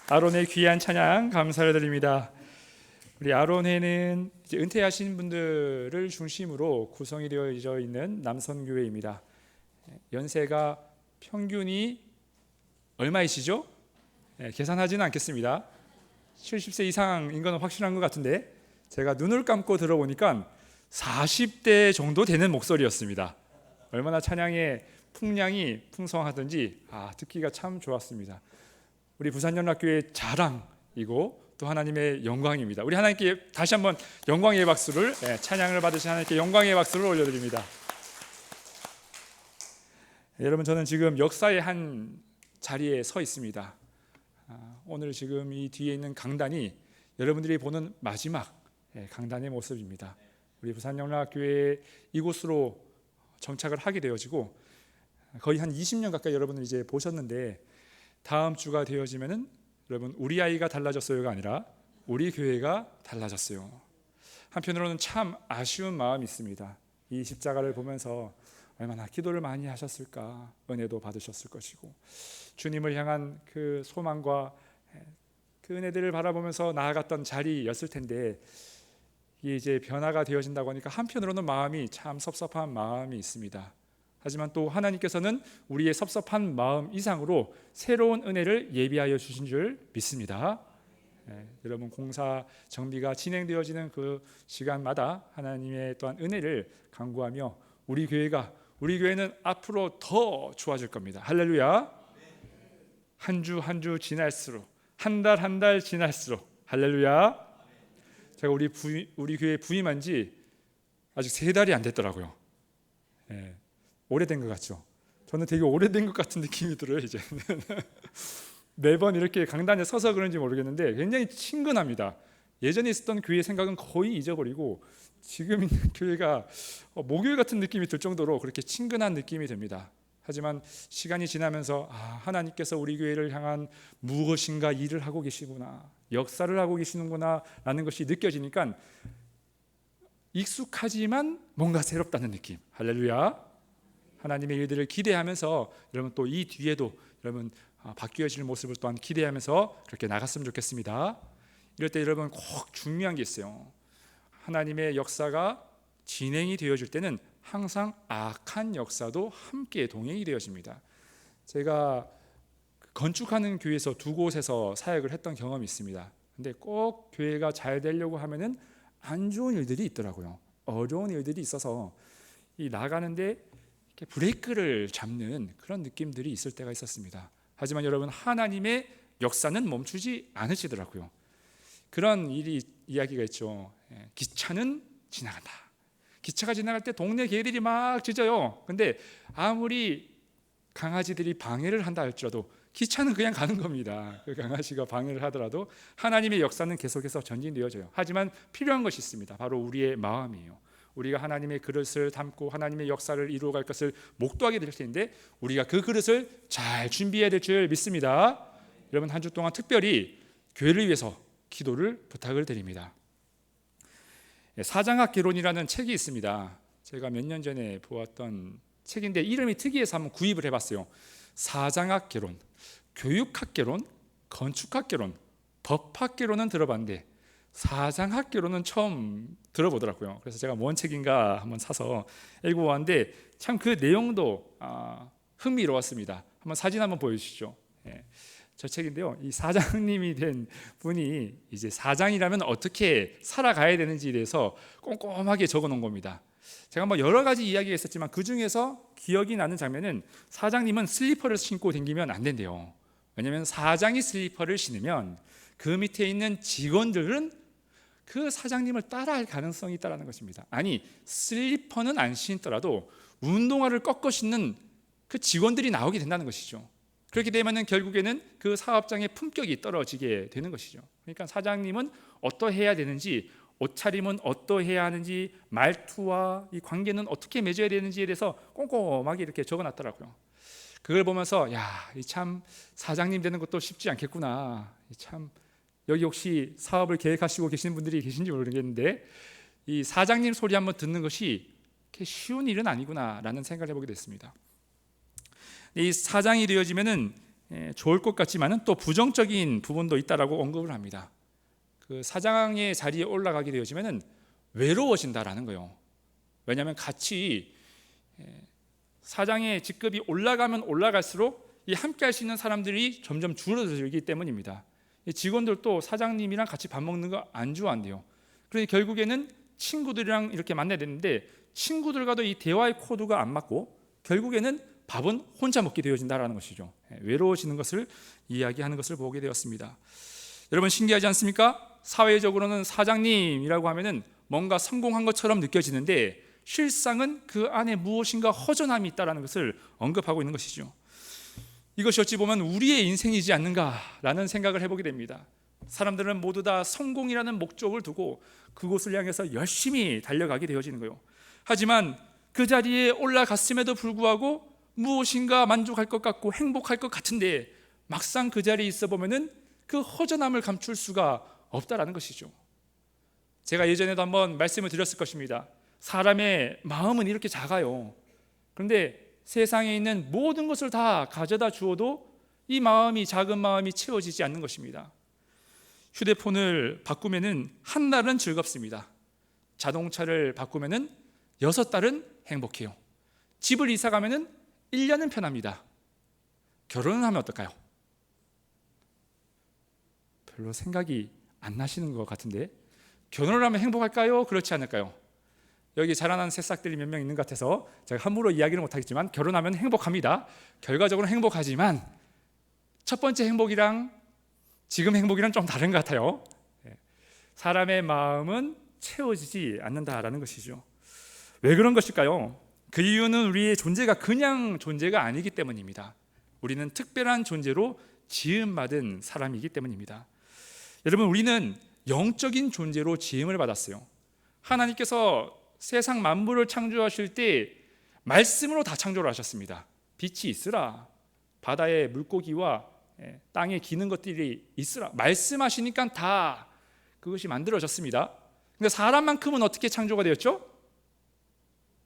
아론의 귀한 찬양 감사를 드립니다. 우리 아론회는 이제 은퇴하신 분들을 중심으로 구성이 되어져 있는 남선교회입니다. 연세가 평균이 얼마이시죠? 계산하지는 않겠습니다. 70세 이상인 건 확실한 것 같은데 제가 눈을 감고 들어보니까 40대 정도 되는 목소리였습니다. 얼마나 찬양의 풍량이 풍성하든지 듣기가 참 좋았습니다. 우리 부산연합교회의 자랑이고 또 하나님의 영광입니다. 우리 하나님께 다시 한번 영광의 박수를, 찬양을 받으신 하나님께 영광의 박수를 올려드립니다. 여러분, 저는 지금 역사의 한 자리에 서 있습니다. 오늘 지금 이 뒤에 있는 강단이 여러분들이 보는 마지막 강단의 모습입니다. 우리 부산연합교회 이곳으로 정착을 하게 되어지고 거의 한 20년 가까이 여러분을 이제 보셨는데, 다음 주가 되어지면은 여러분, 우리 아이가 달라졌어요가 아니라 우리 교회가 달라졌어요. 한편으로는 참 아쉬운 마음이 있습니다. 이 십자가를 보면서 얼마나 기도를 많이 하셨을까, 은혜도 받으셨을 것이고 주님을 향한 그 소망과 그 은혜들을 바라보면서 나아갔던 자리였을 텐데, 이게 이제 변화가 되어진다고 하니까 한편으로는 마음이 참 섭섭한 마음이 있습니다. 하지만 또 하나님께서는 우리의 섭섭한 마음 이상으로 새로운 은혜를 예비하여 주신 줄 믿습니다. 여러분, 공사 정비가 진행되어지는 그 시간마다 하나님의 또한 은혜를 간구하며 우리 교회는 앞으로 더 좋아질 겁니다. 할렐루야. 한 주 한 주 지날수록, 한 달 한 달 지날수록, 할렐루야. 제가 우리 교회 부임한 지 아직 3달이 안 됐더라고요. 오래된 것 같죠? 저는 되게 오래된 것 같은 느낌이 들어요. 이제 매번 이렇게 강단에 서서 그런지 모르겠는데 굉장히 친근합니다. 예전에 있었던 교회 생각은 거의 잊어버리고 지금 있는 교회가 모교회 같은 느낌이 들 정도로 그렇게 친근한 느낌이 듭니다. 하지만 시간이 지나면서 하나님께서 우리 교회를 향한 무엇인가 일을 하고 계시구나, 역사를 하고 계시는구나 라는 것이 느껴지니까 익숙하지만 뭔가 새롭다는 느낌. 할렐루야. 하나님의 일들을 기대하면서 여러분 또 이 뒤에도 여러분 바뀌어질 모습을 또한 기대하면서 그렇게 나갔으면 좋겠습니다. 이럴 때 여러분 꼭 중요한 게 있어요. 하나님의 역사가 진행이 되어질 때는 항상 악한 역사도 함께 동행이 되어집니다. 제가 건축하는 교회에서 2곳에서 사역을 했던 경험이 있습니다. 근데 꼭 교회가 잘 되려고 하면은 안 좋은 일들이 있더라고요. 어려운 일들이 있어서 이 나가는데 이렇게 브레이크를 잡는 그런 느낌들이 있을 때가 있었습니다. 하지만 여러분, 하나님의 역사는 멈추지 않으시더라고요. 그런 이야기가 있죠. 기차는 지나간다. 기차가 지나갈 때 동네 개들이 막 짖어요. 근데 아무리 강아지들이 방해를 한다 할지라도 기차는 그냥 가는 겁니다. 그 강아지가 방해를 하더라도 하나님의 역사는 계속해서 전진되어져요. 하지만 필요한 것이 있습니다. 바로 우리의 마음이에요. 우리가 하나님의 그릇을 담고 하나님의 역사를 이루어갈 것을 목도하게 될 텐데 우리가 그 그릇을 잘 준비해야 될 줄 믿습니다. 여러분, 한 주 동안 특별히 교회를 위해서 기도를 부탁을 드립니다. 사장학개론이라는 책이 있습니다. 제가 몇 년 전에 보았던 책인데 이름이 특이해서 한번 구입을 해봤어요. 사장학개론, 교육학개론, 건축학개론, 법학개론은 들어봤는데 사장학개론은 처음 들어보더라고요. 그래서 제가 뭔 책인가 한번 사서 읽어보았는데 참 그 내용도 흥미로웠습니다. 한번 사진 한번 보여주시죠. 저 책인데요, 이 사장님이 된 분이 이제 사장이라면 어떻게 살아가야 되는지에 대해서 꼼꼼하게 적어놓은 겁니다. 제가 뭐 여러 가지 이야기가 있었지만 그 중에서 기억이 나는 장면은 사장님은 슬리퍼를 신고 다니면 안 된대요. 왜냐하면 사장이 슬리퍼를 신으면 그 밑에 있는 직원들은 그 사장님을 따라할 가능성이 있다는 것입니다. 아니, 슬리퍼는 안 신더라도 운동화를 꺾어 신는 그 직원들이 나오게 된다는 것이죠. 그렇게 되면 결국에는 그 사업장의 품격이 떨어지게 되는 것이죠. 그러니까 사장님은 어떠해야 되는지, 옷차림은 어떠해야 하는지, 말투와 이 관계는 어떻게 맺어야 되는지에 대해서 꼼꼼하게 이렇게 적어놨더라고요. 그걸 보면서 참 사장님 되는 것도 쉽지 않겠구나. 참 여기 혹시 사업을 계획하시고 계시는 분들이 계신지 모르겠는데 이 사장님 소리 한번 듣는 것이 그렇게 쉬운 일은 아니구나라는 생각을 해보게 됐습니다. 이 사장이 되어지면은 좋을 것 같지만은 또 부정적인 부분도 있다라고 언급을 합니다. 그 사장의 자리에 올라가게 되어지면은 외로워진다라는 거예요. 왜냐하면 같이 사장의 직급이 올라가면 올라갈수록 이 함께 할 수 있는 사람들이 점점 줄어들기 때문입니다. 직원들도 사장님이랑 같이 밥 먹는 거 안 좋아한대요. 그러니 결국에는 친구들이랑 이렇게 만나야 되는데 친구들과도 이 대화의 코드가 안 맞고 결국에는 밥은 혼자 먹게 되어진다라는 것이죠. 외로워지는 것을 이야기하는 것을 보게 되었습니다. 여러분 신기하지 않습니까? 사회적으로는 사장님이라고 하면은 뭔가 성공한 것처럼 느껴지는데 실상은 그 안에 무엇인가 허전함이 있다는 것을 언급하고 있는 것이죠. 이것이 어찌 보면 우리의 인생이지 않는가라는 생각을 해보게 됩니다. 사람들은 모두 다 성공이라는 목적을 두고 그곳을 향해서 열심히 달려가게 되어지는 거예요. 하지만 그 자리에 올라갔음에도 불구하고 무엇인가 만족할 것 같고 행복할 것 같은데 막상 그 자리에 있어 보면은 그 허전함을 감출 수가 없다라는 것이죠. 제가 예전에도 한번 말씀을 드렸을 것입니다. 사람의 마음은 이렇게 작아요. 그런데 세상에 있는 모든 것을 다 가져다 주어도 이 마음이, 작은 마음이 채워지지 않는 것입니다. 휴대폰을 바꾸면은 한 달은 즐겁습니다. 자동차를 바꾸면은 6달은 행복해요. 집을 이사 가면은 1년은 편합니다. 결혼을 하면 어떨까요? 별로 생각이 안 나시는 것 같은데 결혼을 하면 행복할까요? 그렇지 않을까요? 여기 자라난 새싹들이 몇 명 있는 것 같아서 제가 함부로 이야기를 못하겠지만 결혼하면 행복합니다. 결과적으로 행복하지만 첫 번째 행복이랑 지금 행복이랑 좀 다른 것 같아요. 사람의 마음은 채워지지 않는다라는 것이죠. 왜 그런 것일까요? 그 이유는 우리의 존재가 그냥 존재가 아니기 때문입니다. 우리는 특별한 존재로 지음받은 사람이기 때문입니다. 여러분 우리는 영적인 존재로 지음을 받았어요. 하나님께서 세상 만물을 창조하실 때 말씀으로 다 창조를 하셨습니다. 빛이 있으라, 바다에 물고기와 땅에 기는 것들이 있으라 말씀하시니까 다 그것이 만들어졌습니다. 근데 사람만큼은 어떻게 창조가 되었죠?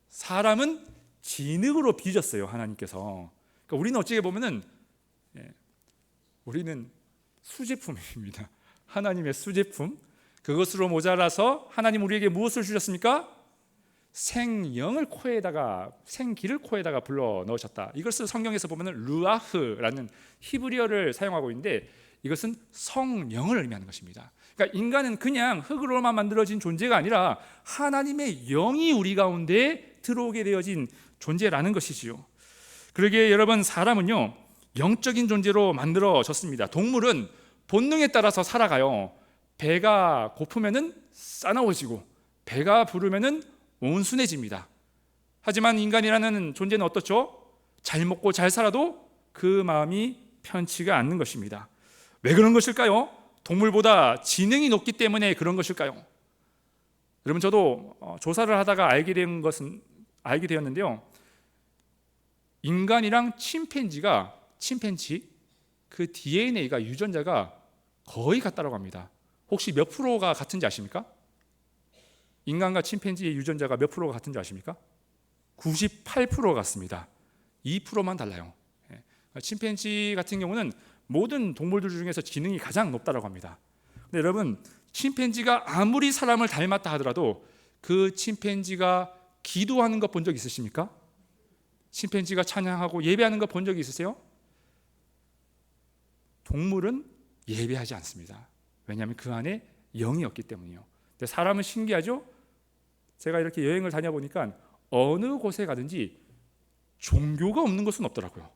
사람은 진흙으로 빚었어요, 하나님께서. 그러니까 우리는 어찌게 보면은 우리는 수제품입니다. 하나님의 수제품. 그것으로 모자라서 하나님 우리에게 무엇을 주셨습니까? 생영을 코에다가, 생기를 코에다가 불러 넣으셨다. 이것을 성경에서 보면은 루아흐라는 히브리어를 사용하고 있는데 이것은 성령을 의미하는 것입니다. 그러니까 인간은 그냥 흙으로만 만들어진 존재가 아니라 하나님의 영이 우리 가운데 들어오게 되어진 존재라는 것이지요. 그러기에 여러분 사람은요 영적인 존재로 만들어졌습니다. 동물은 본능에 따라서 살아가요. 배가 고프면은 싸나워지고 배가 부르면은 온순해집니다. 하지만 인간이라는 존재는 어떻죠? 잘 먹고 잘 살아도 그 마음이 편치가 않는 것입니다. 왜 그런 것일까요? 동물보다 지능이 높기 때문에 그런 것일까요? 여러분 저도 조사를 하다가 알게 되었는데요. 인간이랑 침팬지 그 DNA가 유전자가 거의 같다고 합니다. 혹시 몇 프로가 같은지 아십니까? 인간과 침팬지의 유전자가 몇 프로가 같은지 아십니까? 98% 같습니다. 2%만 달라요. 침팬지 같은 경우는 모든 동물들 중에서 지능이 가장 높다고 합니다. 근데 여러분 침팬지가 아무리 사람을 닮았다 하더라도 그 침팬지가 기도하는 것 본 적 있으십니까? 침팬지가 찬양하고 예배하는 것 본 적이 있으세요? 동물은 예배하지 않습니다. 왜냐하면 그 안에 영이 없기 때문이요. 근데 사람은 신기하죠? 제가 이렇게 여행을 다녀보니까 어느 곳에 가든지 종교가 없는 곳은 없더라고요.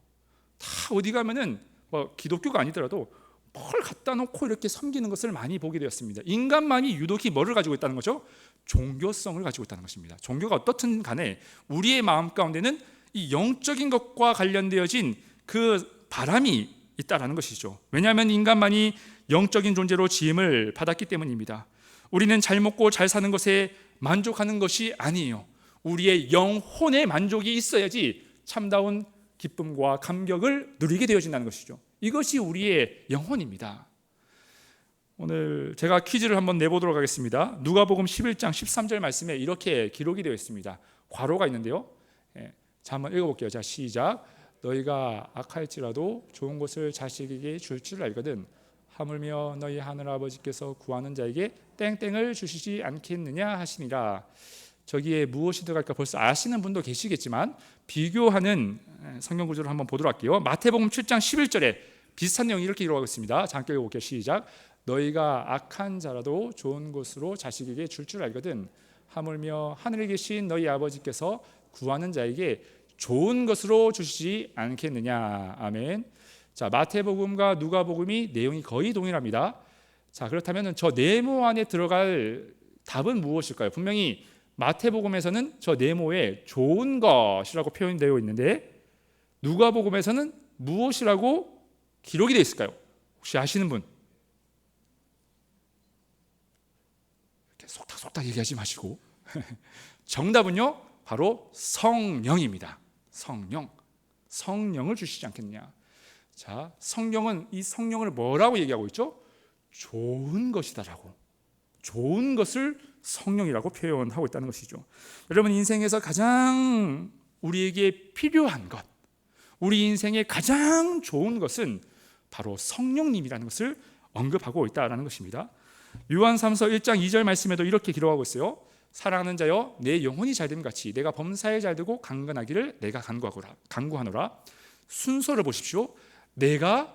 다 어디 가면은 뭐 기독교가 아니더라도 뭘 갖다 놓고 이렇게 섬기는 것을 많이 보게 되었습니다. 인간만이 유독히 뭐를 가지고 있다는 거죠? 종교성을 가지고 있다는 것입니다. 종교가 어떻든 간에 우리의 마음 가운데는 이 영적인 것과 관련되어진 그 바람이 있다라는 것이죠. 왜냐하면 인간만이 영적인 존재로 지음을 받았기 때문입니다. 우리는 잘 먹고 잘 사는 것에 만족하는 것이 아니에요. 우리의 영혼의 만족이 있어야지 참다운 기쁨과 감격을 누리게 되어진다는 것이죠. 이것이 우리의 영혼입니다. 오늘 제가 퀴즈를 한번 내보도록 하겠습니다. 누가복음 11장 13절 말씀에 이렇게 기록이 되어 있습니다. 괄호가 있는데요. 자, 한번 읽어볼게요. 자, 시작. 너희가 악할지라도 좋은 것을 자식에게 줄 줄 알거든 하물며 너희 하늘 아버지께서 구하는 자에게 땡땡을 주시지 않겠느냐 하시니라. 저기에 무엇이 들어갈까 벌써 아시는 분도 계시겠지만 비교하는 성경 구조를 한번 보도록 할게요. 마태복음 7장 11절에 비슷한 내용이 이렇게 기록하고 있습니다. 잠깐 읽어볼게요. 시작. 너희가 악한 자라도 좋은 것으로 자식에게 줄 줄 알거든 하물며 하늘에 계신 너희 아버지께서 구하는 자에게 좋은 것으로 주시지 않겠느냐. 아멘. 자, 마태복음과 누가복음이 내용이 거의 동일합니다. 자, 그렇다면 저 네모 안에 들어갈 답은 무엇일까요? 분명히 마태복음에서는 저 네모에 좋은 것이라고 표현되어 있는데 누가복음에서는 무엇이라고 기록이 되어 있을까요? 혹시 아시는 분? 이렇게 속닥속닥 얘기하지 마시고 정답은요 바로 성령입니다. 성령을 주시지 않겠느냐. 자, 성경은 이 성령을 뭐라고 얘기하고 있죠? 좋은 것이다라고, 좋은 것을 성령이라고 표현하고 있다는 것이죠. 여러분, 인생에서 가장 우리에게 필요한 것, 우리 인생의 가장 좋은 것은 바로 성령님이라는 것을 언급하고 있다는 것입니다. 요한삼서 1장 2절 말씀에도 이렇게 기록하고 있어요. 사랑하는 자여 내 영혼이 잘됨 같이 내가 범사에 잘되고 강건하기를 내가 간구하노라. 순서를 보십시오. 내가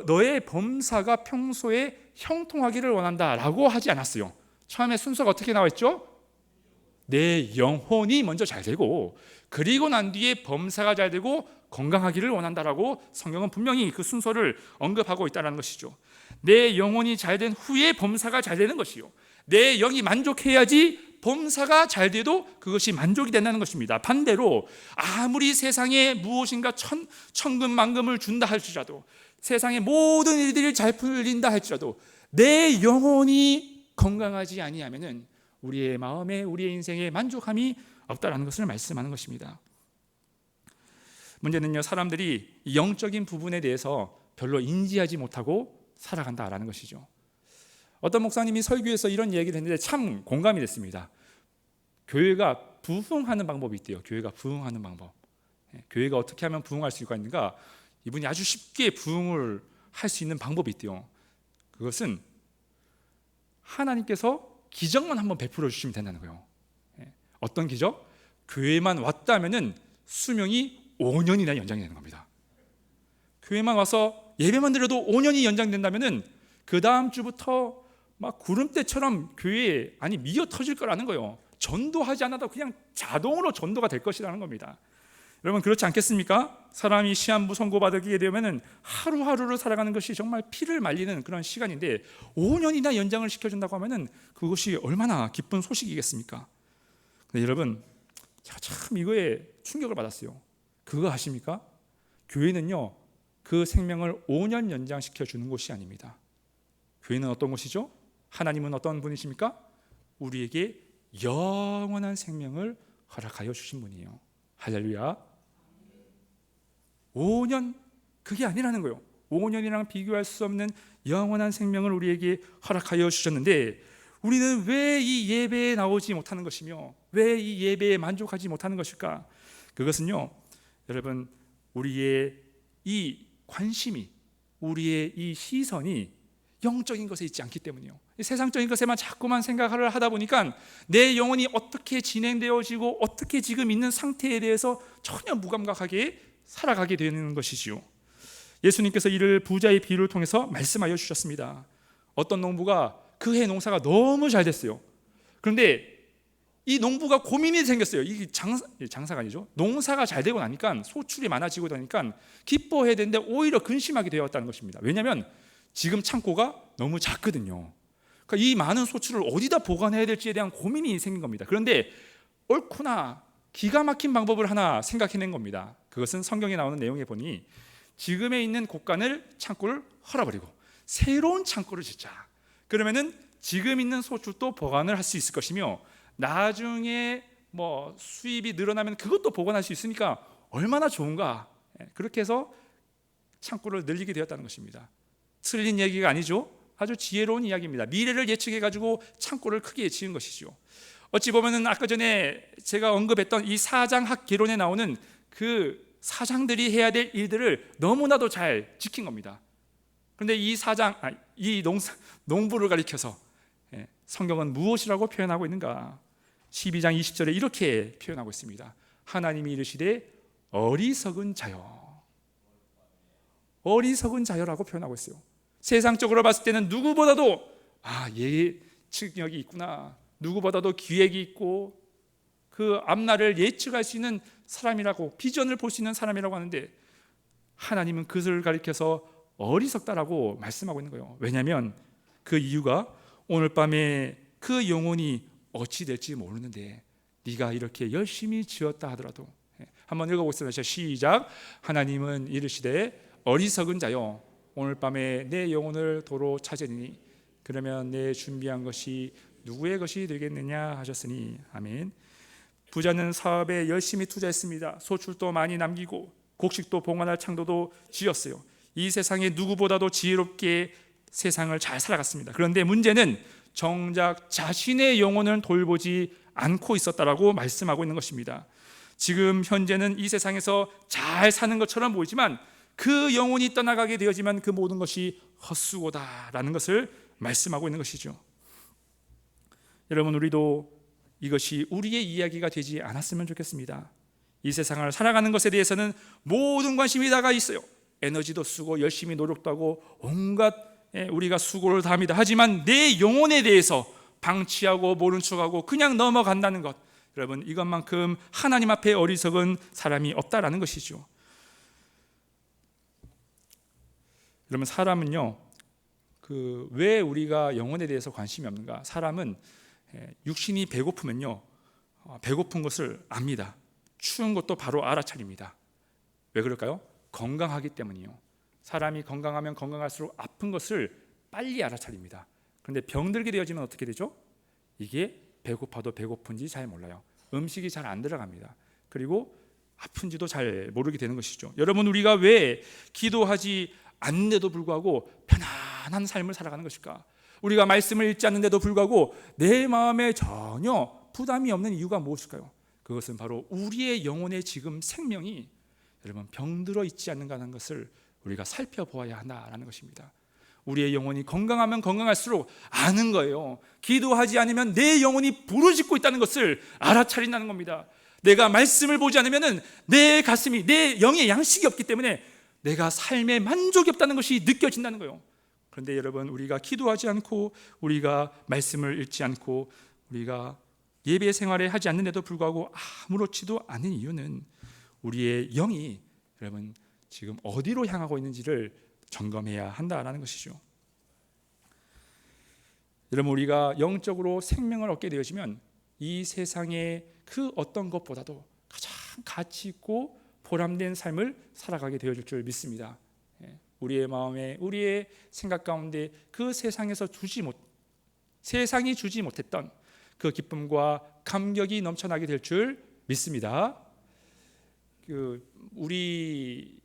너의 범사가 평소에 형통하기를 원한다라고 하지 않았어요. 처음에 순서가 어떻게 나와 있죠? 내 영혼이 먼저 잘되고 그리고 난 뒤에 범사가 잘되고 건강하기를 원한다라고 성경은 분명히 그 순서를 언급하고 있다는 것이죠. 내 영혼이 잘된 후에 범사가 잘되는 것이요, 내 영이 만족해야지 범사가 잘돼도 그것이 만족이 된다는 것입니다. 반대로 아무리 세상에 무엇인가 천금만금을 준다 할지라도, 세상의 모든 일들이 잘 풀린다 할지라도 내 영혼이 건강하지 아니하면은 우리의 마음에, 우리의 인생에 만족함이 없다라는 것을 말씀하는 것입니다. 문제는요, 사람들이 영적인 부분에 대해서 별로 인지하지 못하고 살아간다라는 것이죠. 어떤 목사님이 설교에서 이런 얘기를 했는데 참 공감이 됐습니다. 교회가 부흥하는 방법이 있대요. 교회가 부흥하는 방법. 교회가 어떻게 하면 부흥할 수가 있는가? 이분이 아주 쉽게 부흥을 할 수 있는 방법이 있대요. 그것은 하나님께서 기적만 한번 베풀어 주시면 된다는 거예요. 어떤 기적? 교회만 왔다면은 수명이 5년이나 연장이 되는 겁니다. 교회만 와서 예배만 드려도 5년이 연장된다면은 그 다음 주부터 막 구름대처럼 교회에 미어 터질 거라는 거예요. 전도하지 않아도 그냥 자동으로 전도가 될 것이라는 겁니다. 여러분, 그렇지 않겠습니까? 사람이 시한부 선고받게 되면은 하루하루를 살아가는 것이 정말 피를 말리는 그런 시간인데 5년이나 연장을 시켜준다고 하면은 그것이 얼마나 기쁜 소식이겠습니까? 근데 여러분, 제가 참 이거에 충격을 받았어요. 그거 아십니까? 교회는요, 그 생명을 5년 연장시켜 주는 곳이 아닙니다. 교회는 어떤 곳이죠? 하나님은 어떤 분이십니까? 우리에게 영원한 생명을 허락하여 주신 분이에요. 할렐루야. 5년, 그게 아니라는 거예요. 5년이랑 비교할 수 없는 영원한 생명을 우리에게 허락하여 주셨는데 우리는 왜 이 예배에 나오지 못하는 것이며 왜 이 예배에 만족하지 못하는 것일까? 그것은요, 여러분, 우리의 이 관심이, 우리의 이 시선이 영적인 것에 있지 않기 때문이에요. 세상적인 것에만 자꾸만 생각을 하다 보니까 내 영혼이 어떻게 진행되어지고 어떻게 지금 있는 상태에 대해서 전혀 무감각하게 살아가게 되는 것이지요. 예수님께서 이를 부자의 비유를 통해서 말씀하여 주셨습니다. 어떤 농부가 그 해 농사가 너무 잘 됐어요. 그런데 이 농부가 고민이 생겼어요. 이게 장사가 아니죠. 농사가 잘 되고 나니까 소출이 많아지고 나니까 기뻐해야 되는데 오히려 근심하게 되었다는 것입니다. 왜냐하면 지금 창고가 너무 작거든요. 그러니까 이 많은 소출을 어디다 보관해야 될지에 대한 고민이 생긴 겁니다. 그런데 옳구나, 기가 막힌 방법을 하나 생각해낸 겁니다. 그것은 성경에 나오는 내용에 보니 지금에 있는 곳간을, 창고를 헐어버리고 새로운 창고를 짓자. 그러면은 지금 있는 소출도 보관을 할 수 있을 것이며 나중에 수입이 늘어나면 그것도 보관할 수 있으니까 얼마나 좋은가. 그렇게 해서 창고를 늘리게 되었다는 것입니다. 틀린 얘기가 아니죠. 아주 지혜로운 이야기입니다. 미래를 예측해가지고 창고를 크게 지은 것이죠. 어찌 보면은 아까 전에 제가 언급했던 이 사장학개론에 나오는 그 사장들이 해야 될 일들을 너무나도 잘 지킨 겁니다. 그런데 이 농부를 가리켜서 성경은 무엇이라고 표현하고 있는가? 12장 20절에 이렇게 표현하고 있습니다. 하나님이 이르시되 어리석은 자여, 어리석은 자여라고 표현하고 있어요. 세상적으로 봤을 때는 누구보다도 예측력이 있구나, 누구보다도 기획이 있고 그 앞날을 예측할 수 있는 사람이라고, 비전을 볼 수 있는 사람이라고 하는데, 하나님은 그것을 가리켜서 어리석다라고 말씀하고 있는 거예요. 왜냐하면 그 이유가 오늘 밤에 그 영혼이 어찌 될지 모르는데 네가 이렇게 열심히 지었다 하더라도, 한번 읽어보겠습니다. 시작. 하나님은 이르시되 어리석은 자여, 오늘 밤에 내 영혼을 도로 찾으니 그러면 내 준비한 것이 누구의 것이 되겠느냐 하셨으니. 아멘. 부자는 사업에 열심히 투자했습니다. 소출도 많이 남기고 곡식도 봉헌할 창도도 지었어요. 이 세상에 누구보다도 지혜롭게 세상을 잘 살아갔습니다. 그런데 문제는 정작 자신의 영혼을 돌보지 않고 있었다라고 말씀하고 있는 것입니다. 지금 현재는 이 세상에서 잘 사는 것처럼 보이지만 그 영혼이 떠나가게 되어지면 그 모든 것이 헛수고다라는 것을 말씀하고 있는 것이죠. 여러분, 우리도 이것이 우리의 이야기가 되지 않았으면 좋겠습니다. 이 세상을 살아가는 것에 대해서는 모든 관심이 다가 있어요. 에너지도 쓰고 열심히 노력도 하고 온갖 우리가 수고를 다합니다. 하지만 내 영혼에 대해서 방치하고 모른 척하고 그냥 넘어간다는 것, 여러분, 이것만큼 하나님 앞에 어리석은 사람이 없다라는 것이죠. 여러분, 사람은요, 왜 우리가 영혼에 대해서 관심이 없는가? 사람은 육신이 배고프면요, 배고픈 것을 압니다. 추운 것도 바로 알아차립니다. 왜 그럴까요? 건강하기 때문이요. 사람이 건강하면 건강할수록 아픈 것을 빨리 알아차립니다. 그런데 병들게 되어지면 어떻게 되죠? 이게 배고파도 배고픈지 잘 몰라요. 음식이 잘 안 들어갑니다. 그리고 아픈지도 잘 모르게 되는 것이죠. 여러분, 우리가 왜 기도하지 않는데도 불구하고 편안한 삶을 살아가는 것일까? 우리가 말씀을 읽지 않는데도 불구하고 내 마음에 전혀 부담이 없는 이유가 무엇일까요? 그것은 바로 우리의 영혼의 지금 생명이, 여러분, 병들어 있지 않는가 하는 것을 우리가 살펴보아야 한다라는 것입니다. 우리의 영혼이 건강하면 건강할수록 아는 거예요. 기도하지 않으면 내 영혼이 부르짖고 있다는 것을 알아차린다는 겁니다. 내가 말씀을 보지 않으면 내 가슴이, 내 영의 양식이 없기 때문에 내가 삶에 만족이 없다는 것이 느껴진다는 거예요. 그런데 여러분, 우리가 기도하지 않고 우리가 말씀을 읽지 않고 우리가 예배 생활에 하지 않는데도 불구하고 아무렇지도 않은 이유는 우리의 영이, 여러분, 지금 어디로 향하고 있는지를 점검해야 한다라는 것이죠. 여러분, 우리가 영적으로 생명을 얻게 되어지면 이 세상의 그 어떤 것보다도 가장 가치 있고 보람된 삶을 살아가게 되어질 줄 믿습니다. 우리의 마음에, 우리의 생각 가운데 그 세상이 주지 못했던 그 기쁨과 감격이 넘쳐나게 될 줄 믿습니다. 우리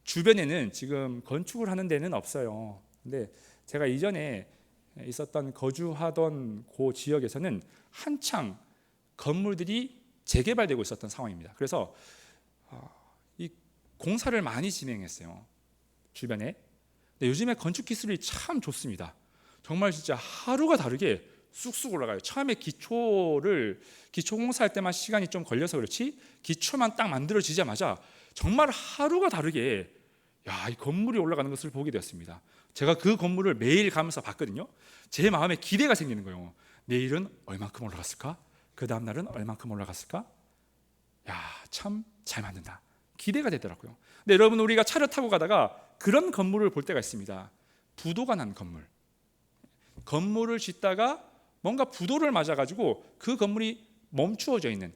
주변에는 지금 건축을 하는 데는 없어요. 근데 제가 이전에 있었던 거주하던 그 지역에서는 한창 건물들이 재개발되고 있었던 상황입니다. 그래서 이 공사를 많이 진행했어요, 주변에. 근데 요즘에 건축 기술이 참 좋습니다. 정말 진짜 하루가 다르게 쑥쑥 올라가요. 처음에 기초 공사할 때만 시간이 좀 걸려서 그렇지, 기초만 딱 만들어지자마자 정말 하루가 다르게 이 건물이 올라가는 것을 보게 되었습니다. 제가 그 건물을 매일 가면서 봤거든요. 제 마음에 기대가 생기는 거예요. 내일은 얼만큼 올라갔을까? 그 다음 날은 얼만큼 올라갔을까? 참 잘 만든다. 기대가 되더라고요. 근데 여러분, 우리가 차를 타고 가다가 그런 건물을 볼 때가 있습니다. 부도가 난 건물을 짓다가 뭔가 부도를 맞아가지고 그 건물이 멈추어져 있는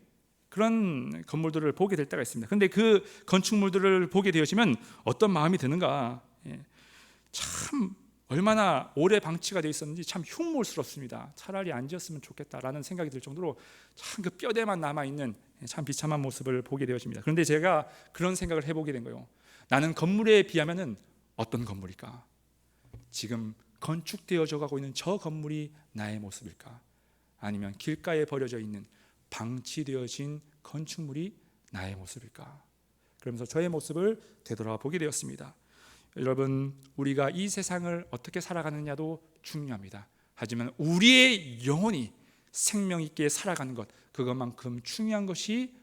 그런 건물들을 보게 될 때가 있습니다. 그런데 그 건축물들을 보게 되어지면 어떤 마음이 드는가? 참 얼마나 오래 방치가 되어 있었는지 참 흉물스럽습니다. 차라리 안 지었으면 좋겠다라는 생각이 들 정도로 참 그 뼈대만 남아있는 참 비참한 모습을 보게 되어집니다. 그런데 제가 그런 생각을 해보게 된 거예요. 나는 건물에 비하면 어떤 건물일까? 지금 건축되어져 가고 있는 저 건물이 나의 모습일까? 아니면 길가에 버려져 있는 방치되어진 건축물이 나의 모습일까? 그러면서 저의 모습을 되돌아보게 되었습니다. 여러분, 우리가 이 세상을 어떻게 살아가느냐도 중요합니다. 하지만 우리의 영혼이 생명 있게 살아가는 것, 그것만큼 중요한 것이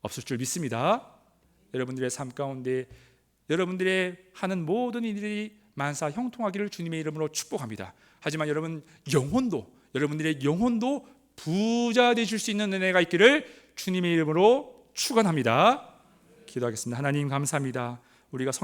없을 줄 믿습니다. 여러분들의 삶 가운데 여러분들의 하는 모든 일들이 만사 형통하기를 주님의 이름으로 축복합니다. 하지만 여러분들의 영혼도 부자 되실 수 있는 은혜가 있기를 주님의 이름으로 축원합니다. 기도하겠습니다. 하나님 감사합니다. 우리가